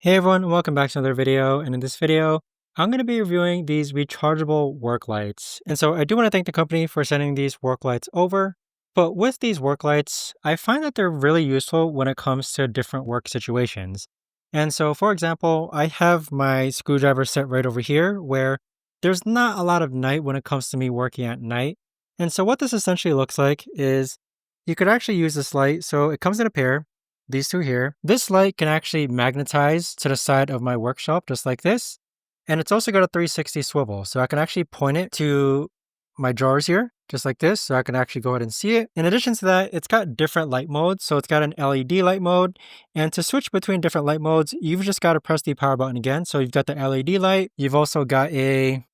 Hey everyone, welcome back to another video. And in this video, I'm going to be reviewing these rechargeable work lights. And so I do want to thank the company for sending these work lights over. But with these work lights, I find that they're really useful when it comes to different work situations. And so, for example, I have my screwdriver set right over here where there's not a lot of night when it comes to me working at night. And so what this essentially looks like is you could actually use this light. So it comes in a pair, these two here. This light can actually magnetize to the side of my workshop just like this. And it's also got a 360 swivel. So I can actually point it to my drawers here, just like this. So I can actually go ahead and see it. In addition to that, it's got different light modes. So it's got an LED light mode. And to switch between different light modes, you've just got to press the power button again. So you've got the LED light. You've also got a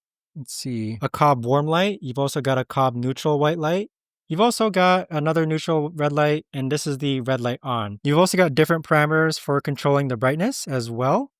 cob warm light. You've also got a cob neutral white light. You've also got another neutral red light, and this is the red light on. You've also got different parameters for controlling the brightness as well.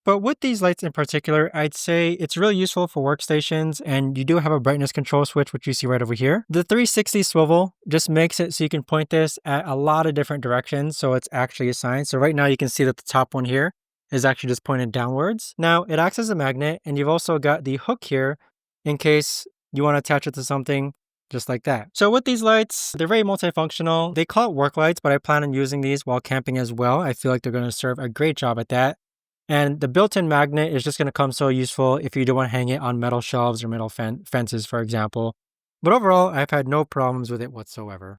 But with these lights in particular, I'd say it's really useful for workstations, and you do have a brightness control switch, which you see right over here. The 360 swivel just makes it so you can point this at a lot of different directions, so it's actually assigned. So right now you can see that the top one here is actually just pointed downwards. Now, it acts as a magnet, and you've also got the hook here in case you want to attach it to something just like that. So with these lights, they're very multifunctional. They call it work lights, but I plan on using these while camping as well. I feel like they're going to serve a great job at that. And the built-in magnet is just going to come so useful if you do want to hang it on metal shelves or metal fences, for example. But overall, I've had no problems with it whatsoever.